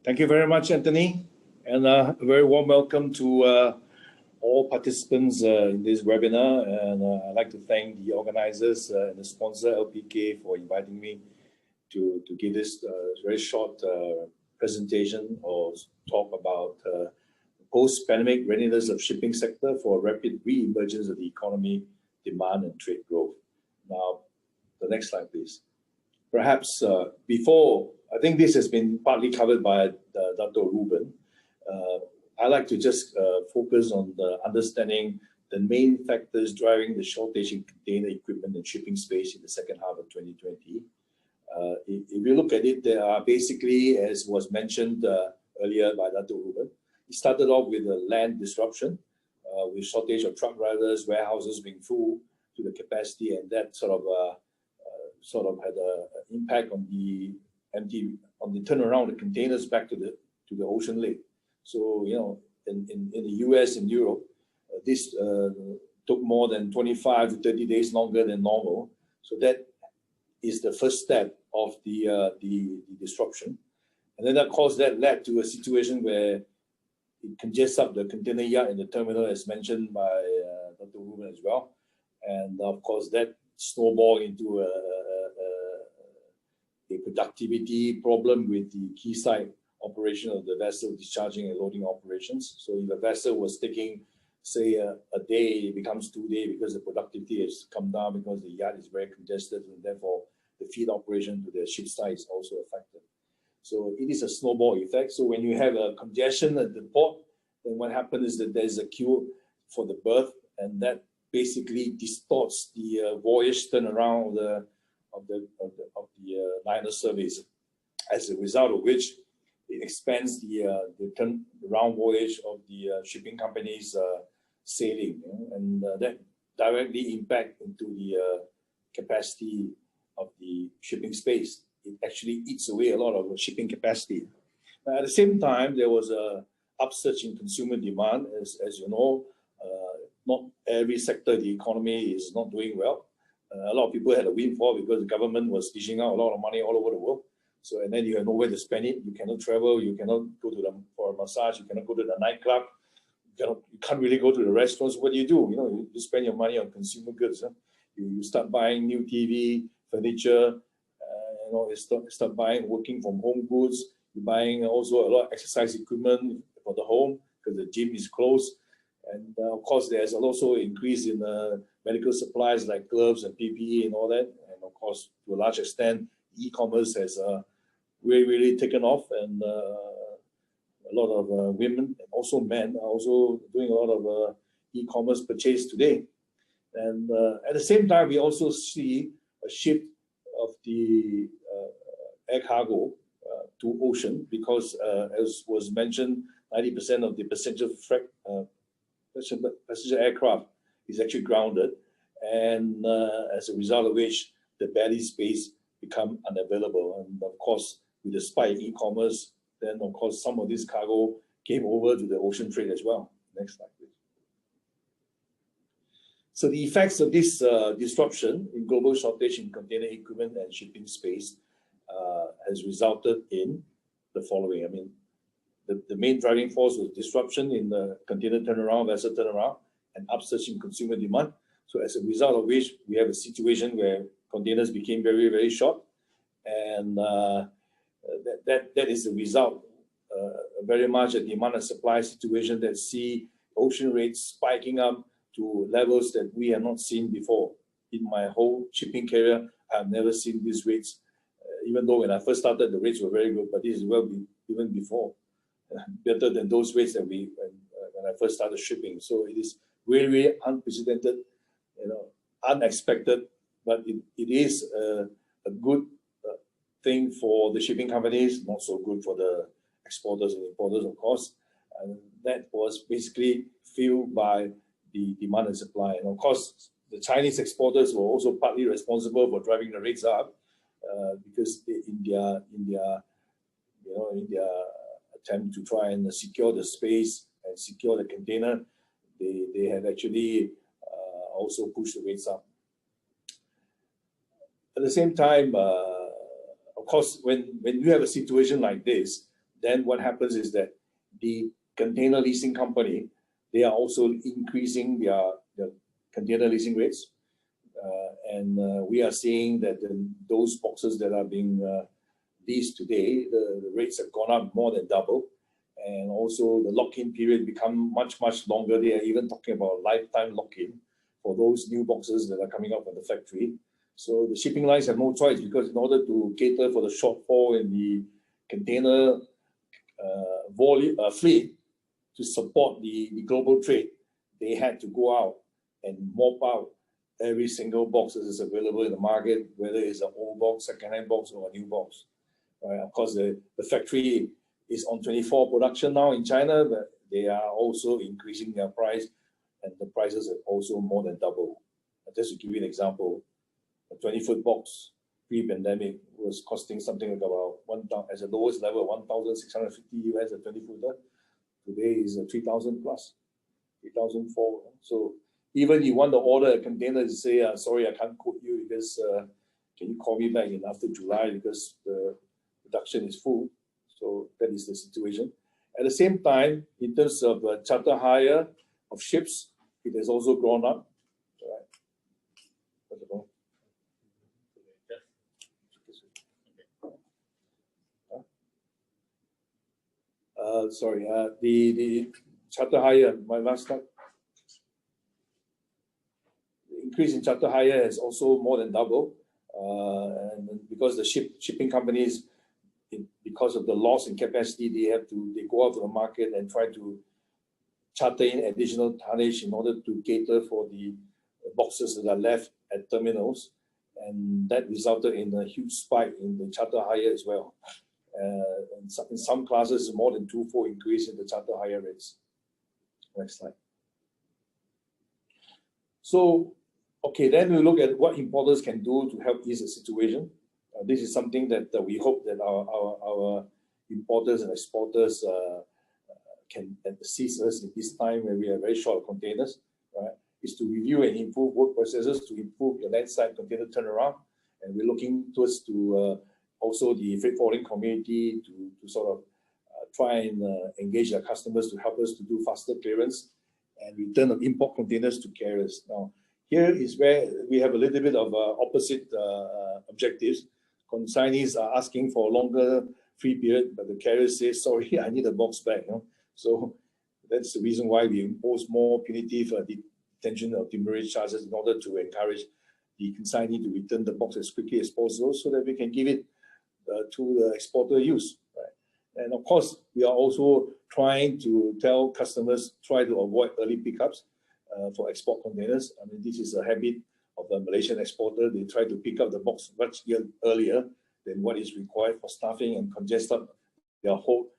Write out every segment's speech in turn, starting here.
Thank you very much, Anthony, and a very warm welcome to all participants in this webinar. And I'd like to thank the organizers and the sponsor, LPK, for inviting me to give this very short presentation or talk about post-pandemic readiness of shipping sector for rapid re-emergence of the economy, demand and trade growth. Now, the next slide, please. Perhaps before, I think this has been partly covered by Dr. Ruben. I'd like to just focus on the understanding the main factors driving the shortage in container equipment and shipping space in the second half of 2020. If you look at it, there are basically, as was mentioned earlier by Dr. Ruben, it started off with a land disruption, with shortage of truck drivers, warehouses being full to the capacity, and that sort of had an impact on the turnaround of containers back to the ocean lake. So, you know, in the US and Europe, this took more than 25 to 30 days longer than normal. So that is the first step of the disruption. And then that led to a situation where it congests up the container yard in the terminal, as mentioned by Dr. Ruben as well. And of course, that snowballed into a productivity problem with the quayside operation of the vessel discharging and loading operations. So if a vessel was taking, say, a day, it becomes 2 days because the productivity has come down because the yard is very congested, and therefore the feed operation to the ship side is also affected. So it is a snowball effect. So when you have a congestion at the port, then what happens is that there's a queue for the berth, and that basically distorts the voyage turnaround of the liner service. As a result of which, it expands the turnaround voyage of the shipping companies sailing, and that directly impact into the capacity of the shipping space. It actually eats away a lot of shipping capacity. At the same time, there was a upsurge in consumer demand. As you know, not every sector of the economy is not doing well. A lot of people had a windfall because the government was dishing out a lot of money all over the world. So, and then you have nowhere to spend it. You cannot travel. You cannot go to for a massage. You cannot go to the nightclub. You can't really go to the restaurants. What do? You know, you spend your money on consumer goods. Huh? You start buying new TV, furniture. You know, you start buying working from home goods. You're buying also a lot of exercise equipment for the home because the gym is closed. And of course, there's also an increase in medical supplies like gloves and PPE and all that. And of course, to a large extent, e-commerce has really taken off, and a lot of women and also men are also doing a lot of e-commerce purchase today. And at the same time, we also see a shift of the air cargo to ocean because, as was mentioned, 90% of the passenger aircraft is actually grounded, and as a result of which the belly space become unavailable. And of course, with the spike in e-commerce, then of course some of this cargo came over to the ocean trade as well. Next slide, please. So the effects of this disruption in global shortage in container equipment and shipping space has resulted in the following. I mean, the main driving force was disruption in the container turnaround, vessel turnaround, and upsurge in consumer demand. So as a result of which, we have a situation where containers became very, very short, and that is the result, very much a demand and supply situation that see ocean rates spiking up to levels that we have not seen before. In my whole shipping career, I've never seen these rates, even though when I first started, the rates were very good, but this is well even before, better than those rates that when I first started shipping. So it is really, really unprecedented, you know, unexpected, but it is a good thing for the shipping companies, not so good for the exporters and importers, of course. And that was basically fueled by the demand and supply. And of course, the Chinese exporters were also partly responsible for driving the rates up because in their attempt to try and secure the space and secure the container, they have actually also pushed the rates up. At the same time, of course, when you have a situation like this, then what happens is that the container leasing company, they are also increasing their container leasing rates. We are seeing that those boxes that are being leased today, the rates have gone up more than double. And also the lock-in period become much, much longer. They are even talking about lifetime lock-in for those new boxes that are coming out from the factory. So the shipping lines have no choice, because in order to cater for the shortfall in the container fleet to support the global trade, they had to go out and mop out every single box that is available in the market, whether it's an old box, second-hand box, or a new box. Right? Of course, the factory is on 24 production now in China, but they are also increasing their price, and the prices have also more than doubled. Just to give you an example, a 20-foot box pre-pandemic was costing something like about as the lowest level, 1,650 US a 20-footer. Today is 3,000 plus, 3,004. So even you want to order a container, you say, sorry, I can't quote you because can you call me back in after July because the production is full. So that is the situation. At the same time, in terms of charter hire of ships, it has also grown up. The charter hire, my last slide. The increase in charter hire has also more than doubled, and because the shipping companies, because of the loss in capacity, they go out to the market and try to charter in additional tonnage in order to cater for the boxes that are left at terminals, and that resulted in a huge spike in the charter hire as well. And in some classes, more than twofold increase in the charter hire rates. Next slide. So, okay, then we look at what importers can do to help ease the situation. This is something that we hope that our importers and exporters can assist us in this time when we are very short of containers, right? Is to review and improve work processes to improve the landside container turnaround. And we're looking towards to also the freight forwarding community to sort of try and engage our customers to help us to do faster clearance and return of import containers to carriers. Now, here is where we have a little bit of opposite objectives. Consignees are asking for a longer free period, but the carrier says, sorry, I need a box back. You know? So that's the reason why we impose more punitive detention or demurrage charges in order to encourage the consignee to return the box as quickly as possible so that we can give it to the exporter use. Right? And of course, we are also trying to tell customers, try to avoid early pickups for export containers. I mean, this is a habit of the Malaysian exporter. They try to pick up the box much earlier than what is required for staffing and congest up their whole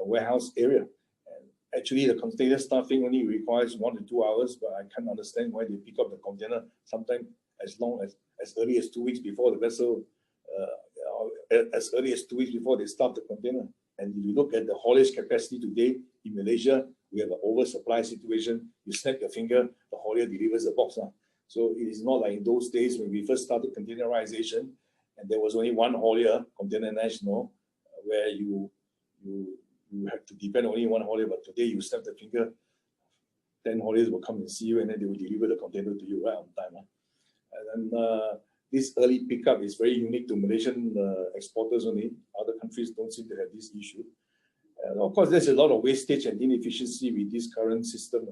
warehouse area. And actually, the container staffing only requires 1 to 2 hours, but I can't understand why they pick up the container sometimes as early as 2 weeks before the vessel, as early as 2 weeks before they start the container. And if you look at the haulage capacity today in Malaysia, we have an oversupply situation. You snap your finger, the haulier delivers the box now. So it is not like in those days when we first started containerization, and there was only one haulier, Container National, where you have to depend only on one haulier. But today you snap the finger, 10 hauliers will come and see you, and then they will deliver the container to you right on time. And then this early pickup is very unique to Malaysian exporters only. Other countries don't seem to have this issue. And of course, there's a lot of wastage and inefficiency with this current system.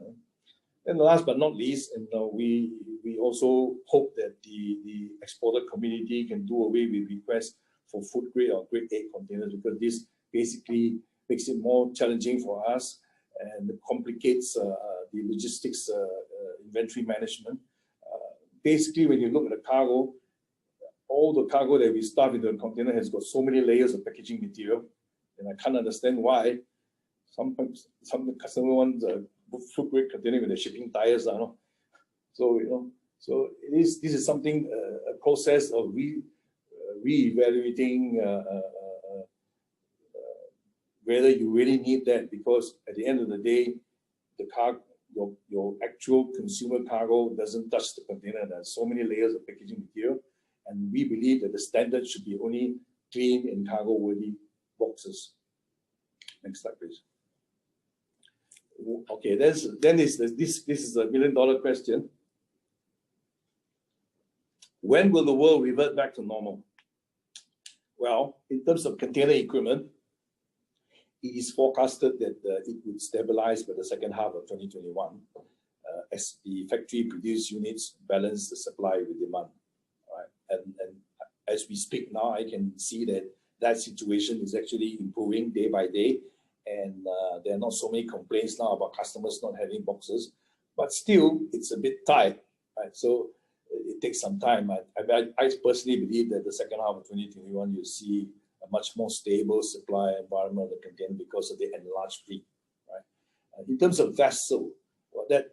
And last but not least, and we also hope that the exporter community can do away with requests for food grade or grade A containers, because this basically makes it more challenging for us and complicates the logistics inventory management. Basically, when you look at the cargo, all the cargo that we stuff into the container has got so many layers of packaging material, and I can't understand why some customer wants a food grade container with the shipping tires. So so this is something, a process of re-evaluating whether you really need that, because at the end of the day, the your actual consumer cargo doesn't touch the container. There's so many layers of packaging material, and we believe that the standard should be only clean and cargo-worthy boxes. Next slide, please. Okay, this is a million-dollar question. When will the world revert back to normal? Well, in terms of container equipment, it is forecasted that it would stabilize by the second half of 2021 as the factory-produced units balance the supply with demand. Right? And as we speak now, I can see that situation is actually improving day by day, and there are not so many complaints now about customers not having boxes, but still it's a bit tight. Right? So it takes some time. I personally believe that the second half of 2021 you'll see a much more stable supply environment of container because of the enlarged fleet. Right? In terms of vessel, well, that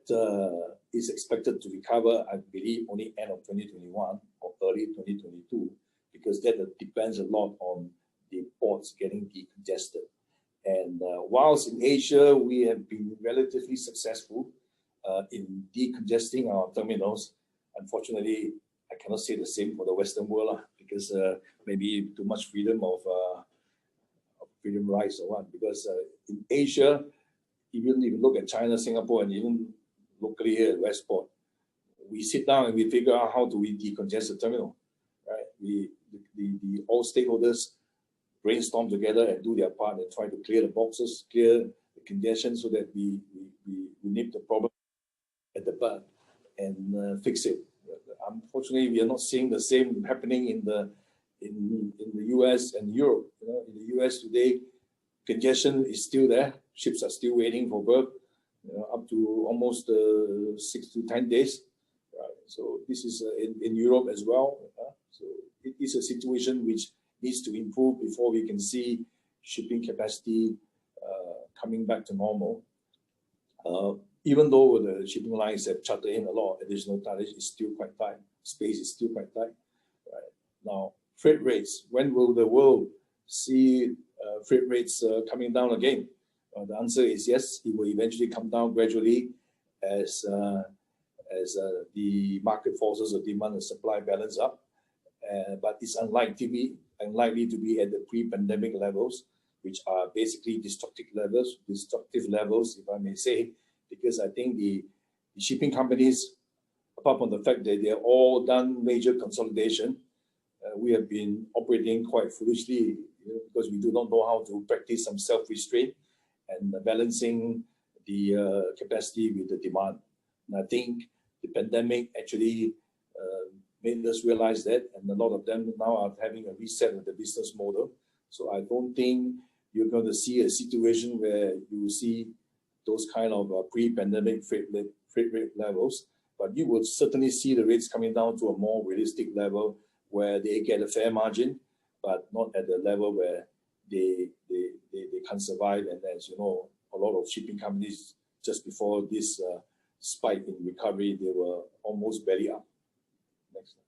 is expected to recover, I believe, only end of 2021 or early 2022, because that depends a lot on the ports getting decongested. And whilst in Asia we have been relatively successful in decongesting our terminals, unfortunately, I cannot say the same for the Western world because maybe too much freedom of freedom rights or what. Because in Asia, even if you look at China, Singapore, and even locally here at Westport, we sit down and we figure out how do we decongest the terminal. Right? The all stakeholders brainstorm together and do their part and try to clear the boxes, clear the congestion, so that we nip the problem at the bud and fix it. Unfortunately, we are not seeing the same happening in the US and Europe. You know, in the US today, congestion is still there. Ships are still waiting for berth, up to almost 6 to 10 days. Right? So this is in Europe as well. So it is a situation which needs to improve before we can see shipping capacity coming back to normal. Even though the shipping lines have chartered in a lot of additional tonnage, it's still quite tight. Space is still quite tight. Right? Now, freight rates. When will the world see freight rates coming down again? The answer is yes. It will eventually come down gradually as the market forces of demand and supply balance up. But it's unlikely to be at the pre-pandemic levels, which are basically destructive levels, if I may say. Because I think the shipping companies, apart from the fact that they're all done major consolidation, we have been operating quite foolishly, because we do not know how to practice some self-restraint and balancing the capacity with the demand. And I think the pandemic actually made us realize that, and a lot of them now are having a reset of the business model. So I don't think you're going to see a situation where you will see those kind of pre-pandemic freight rate levels, but you will certainly see the rates coming down to a more realistic level where they get a fair margin, but not at the level where they can't survive. And as you know, a lot of shipping companies, just before this spike in recovery, they were almost belly up. Next slide.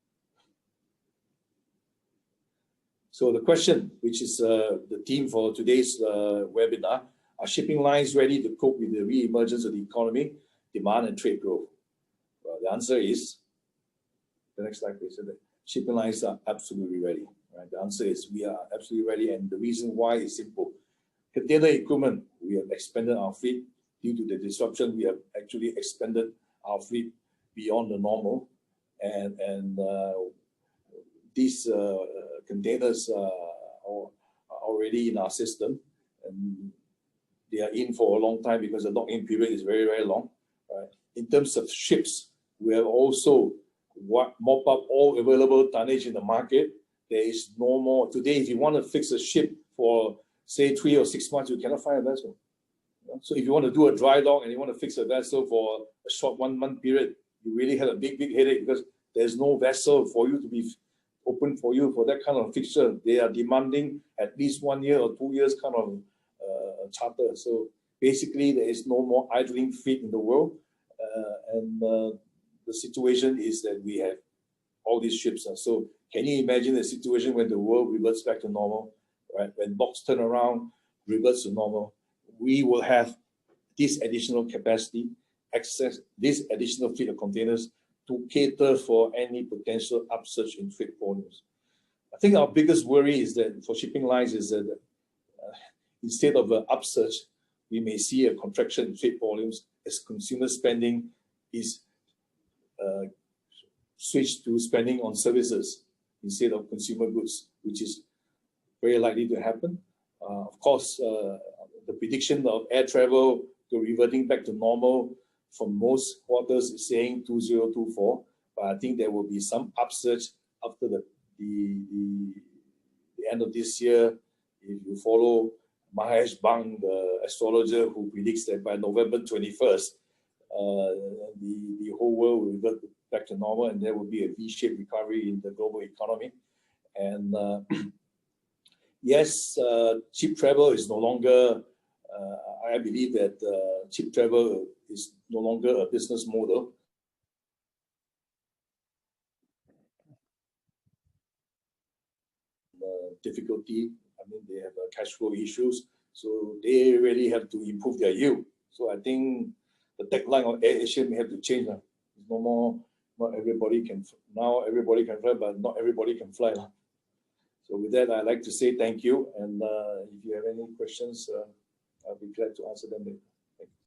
So the question, which is the theme for today's webinar, are shipping lines ready to cope with the re-emergence of the economy, demand, and trade growth? Well, the answer is, the next slide please, shipping lines are absolutely ready. Right? The answer is we are absolutely ready, and the reason why is simple. Container equipment, we have expanded our fleet. Due to the disruption, we have actually expanded our fleet beyond the normal, and these containers are already in our system, and they are in for a long time because the lock-in period is very, very long. Right? In terms of ships, we have also mop up all available tonnage in the market. There is no more. Today, if you want to fix a ship for, say, 3 or 6 months, you cannot find a vessel. So if you want to do a dry dock and you want to fix a vessel for a short 1 month period, you really have a big, big headache because there's no vessel for you to be open for you for that kind of fixture. They are demanding at least 1 year or 2 years kind of charter. So basically, there is no more idling fleet in the world, and the situation is that we have all these ships. So can you imagine a situation when the world reverts back to normal, right? When box turn around, reverts to normal, we will have this additional capacity, access this additional fleet of containers to cater for any potential upsurge in freight volumes. I think our biggest worry is that for shipping lines is that instead of an upsurge, we may see a contraction in trade volumes as consumer spending is switched to spending on services instead of consumer goods, which is very likely to happen. Of course, the prediction of air travel to reverting back to normal for most quarters is saying 2024, but I think there will be some upsurge after the end of this year. If you follow Mahesh Bang, the astrologer who predicts that by November 21st, the whole world will revert back to normal, and there will be a V-shaped recovery in the global economy. And yes, cheap travel is no longer, I believe that cheap travel is no longer a business model. Difficulty, I mean, they have cash flow issues, so they really have to improve their yield. So I think the tagline of AirAsia may have to change. No more, not everybody can, now everybody can fly, but not everybody can fly. So with that, I'd like to say thank you. And if you have any questions, I'll be glad to answer them later.